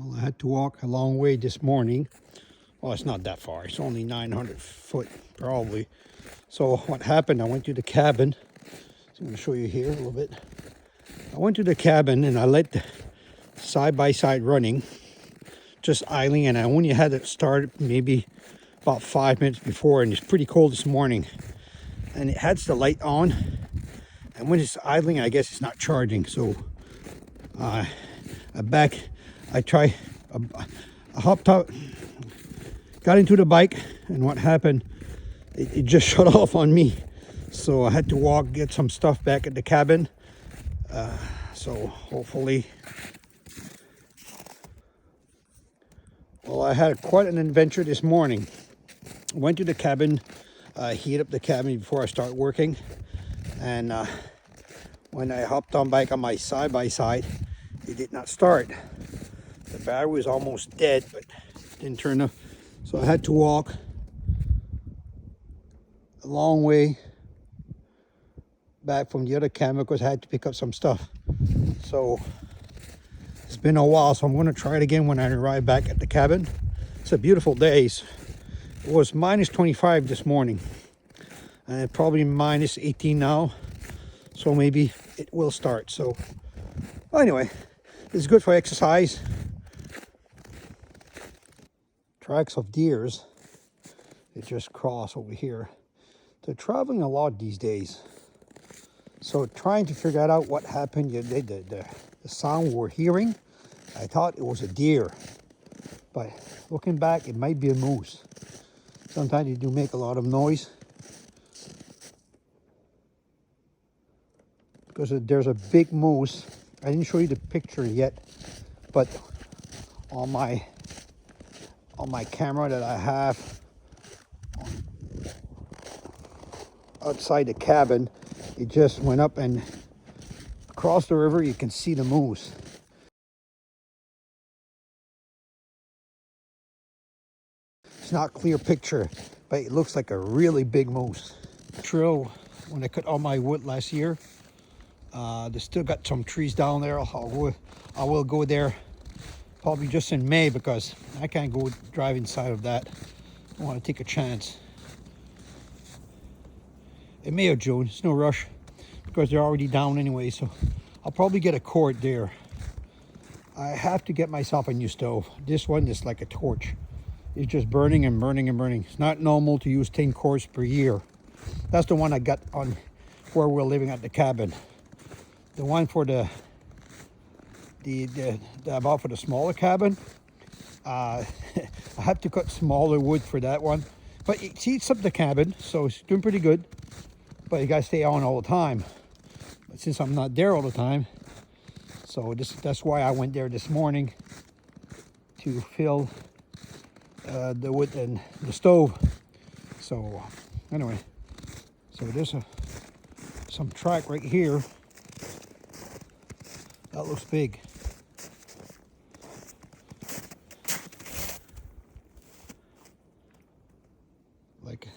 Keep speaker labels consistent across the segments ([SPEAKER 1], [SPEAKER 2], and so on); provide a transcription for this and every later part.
[SPEAKER 1] Well, I had to walk a long way this morning. Well, it's not that far. It's only 900 foot, probably. So what happened, I went to the cabin. So I'm going to show you here a little bit. I went to the cabin and I let the side-by-side running, just idling, and I only had it start maybe about 5 minutes before, and it's pretty cold this morning. And it has the light on, and when it's idling, I guess it's not charging. So I hopped out, got into the bike, and what happened, it just shut off on me. So I had to walk, get some stuff back at the cabin. So hopefully, well, I had quite an adventure this morning. Went to the cabin, heat up the cabin before I start working, and when I hopped on bike on my side-by-side, it did not start. The battery was almost dead, but didn't turn up. So I had to walk a long way back from the other cabin because I had to pick up some stuff. So it's been a while, so I'm going to try it again when I arrive back at the cabin. It's a beautiful day. It was minus 25 this morning, and probably minus 18 now. So maybe it will start. So anyway, it's good for exercise. Tracks of deers, they just cross over here. They're traveling a lot these days. So trying to figure out what happened, the sound we're hearing, I thought it was a deer. But looking back, it might be a moose. Sometimes they do make a lot of noise. Because there's a big moose. I didn't show you the picture yet, but on my camera that I have outside the cabin, it just went up and across the river. You can see the moose. It's not a clear picture, but it looks like a really big moose. Trail, when I cut all my wood last year, they still got some trees down there. I will go there probably just in May because I can't go drive inside of that. I want to take a chance. In May or June, it's no rush because they're already down anyway, so I'll probably get a cord there. I have to get myself a new stove. This one is like a torch. It's just burning and burning and burning. It's not normal to use 10 cords per year. That's the one I got on where we're living at the cabin. The one for the about for the smaller cabin, I have to cut smaller wood for that one. But it heats up the cabin, so it's doing pretty good. But you gotta stay on all the time. But since I'm not there all the time, so that's why I went there this morning to fill the wood and the stove. So anyway, so there's some track right here. That looks big. Like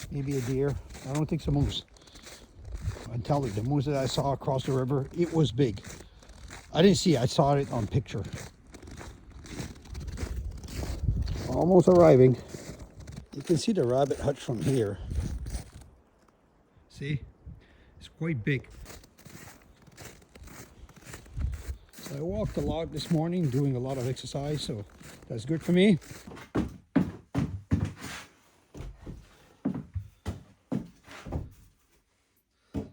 [SPEAKER 1] maybe a deer. I don't think it's a moose. I'm telling you, the moose that I saw across the river, it was big. I didn't see it, I saw it on picture. Almost arriving. You can see the rabbit hutch from here. See? It's quite big. So I walked a lot this morning, doing a lot of exercise, so that's good for me.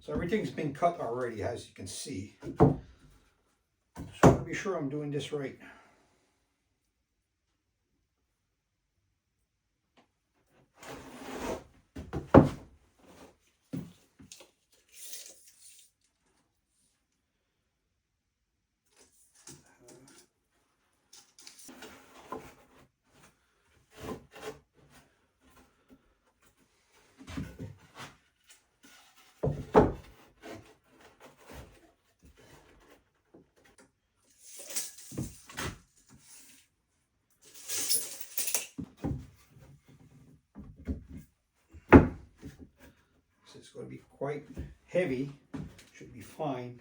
[SPEAKER 1] So everything's been cut already, as you can see. So I want to be sure I'm doing this right. It's going to be quite heavy, should be fine.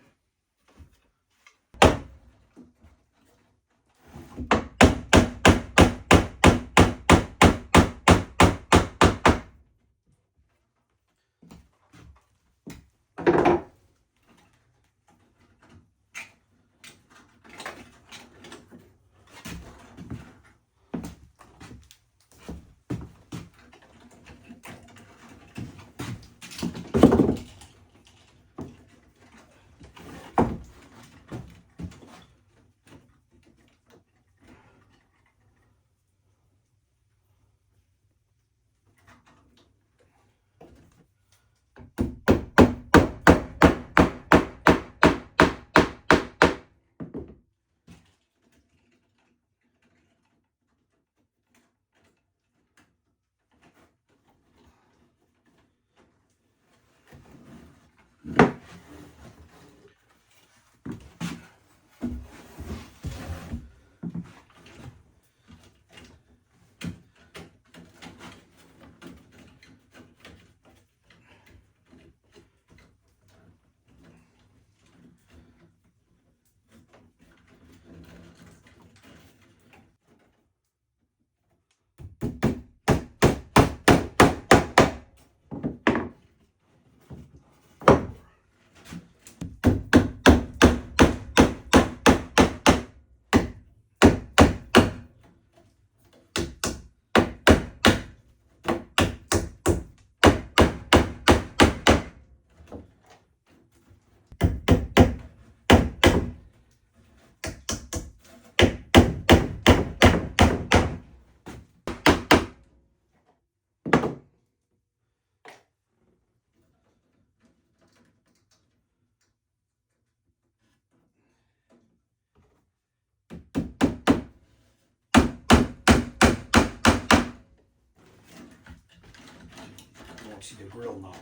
[SPEAKER 1] can see the grill now.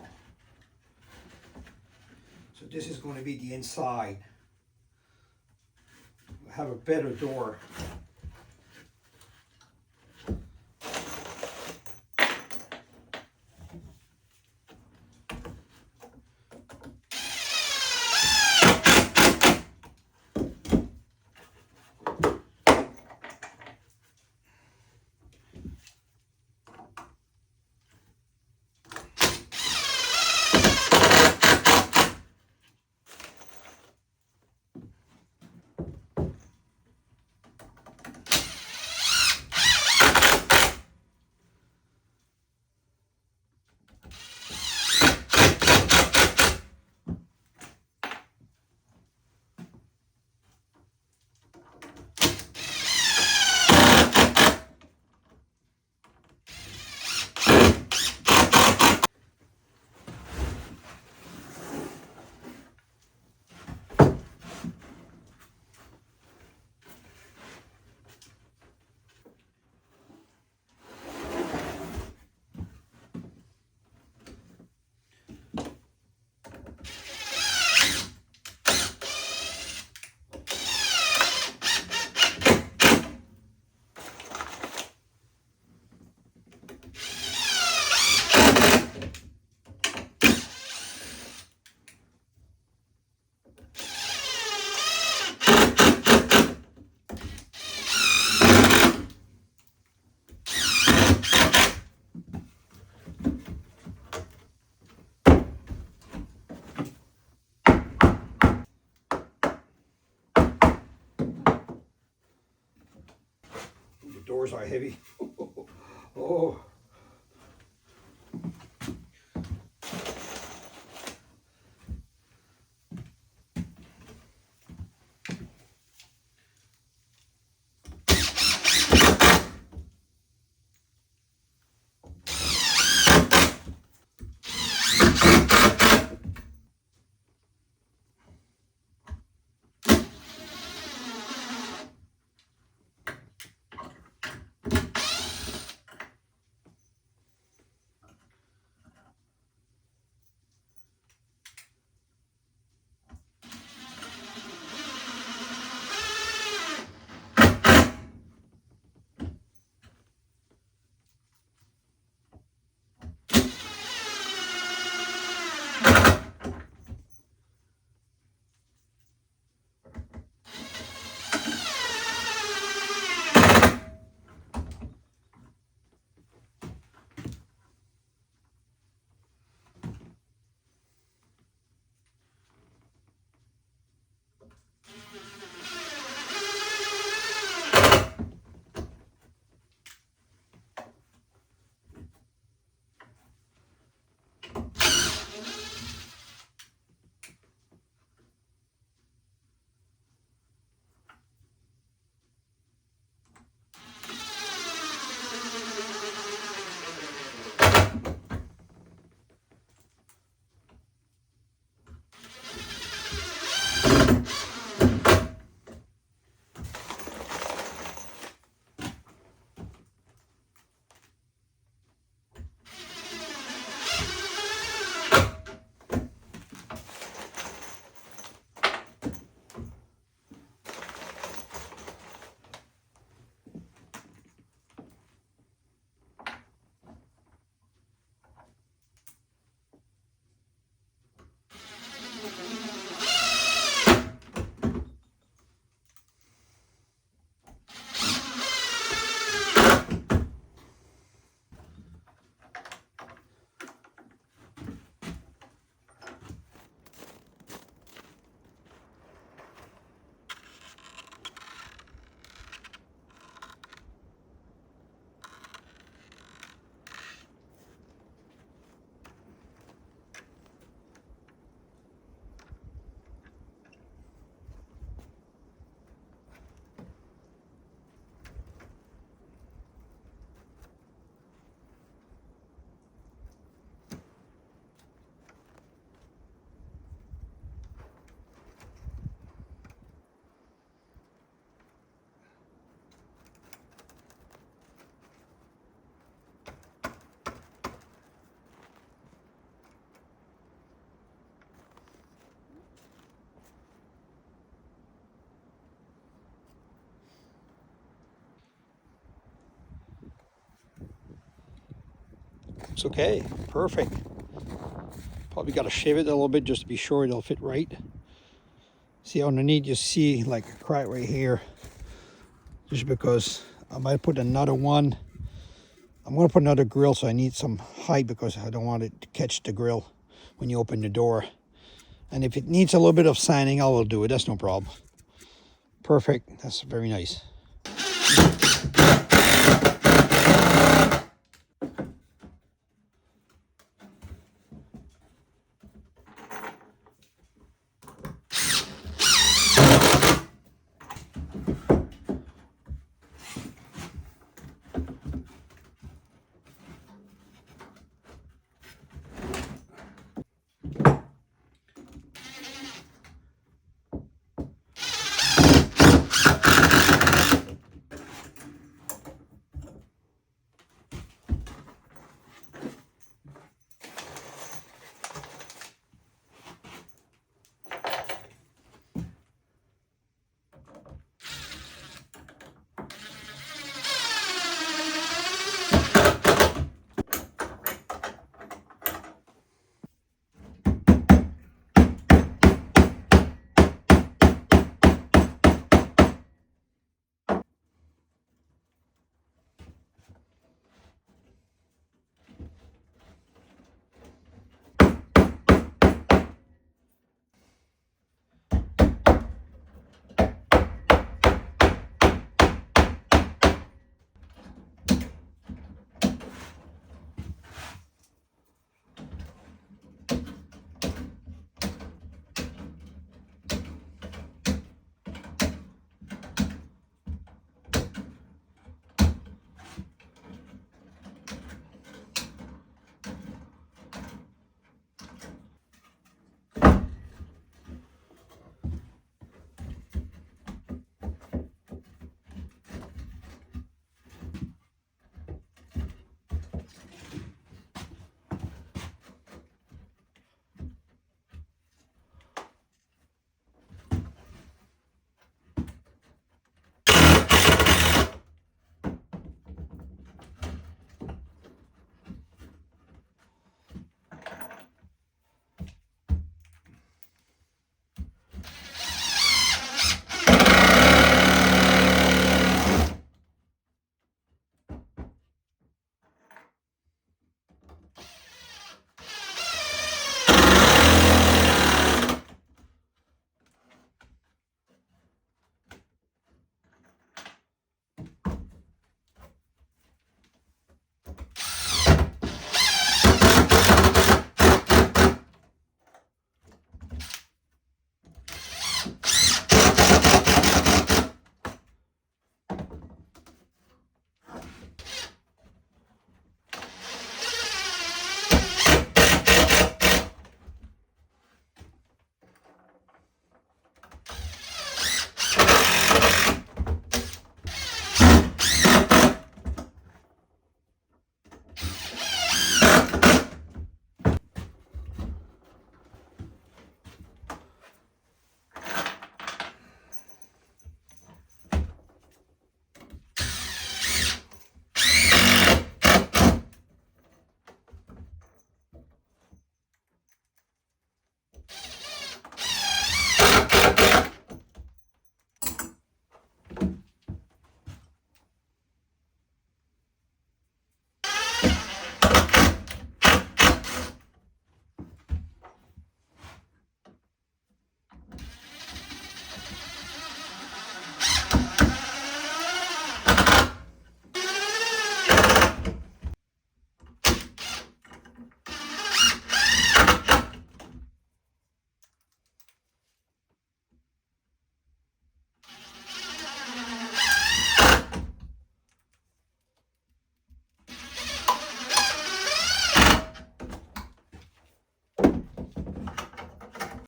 [SPEAKER 1] So this is going to be the inside. We'll have a better door. The doors are heavy. Oh. Looks okay. Perfect. Probably got to shave it a little bit just to be sure it'll fit right. See underneath, you see like a crack right here. Just because I might put another one. I'm going to put another grill, so I need some height because I don't want it to catch the grill when you open the door. And if it needs a little bit of sanding, I will do it. That's no problem. Perfect. That's very nice.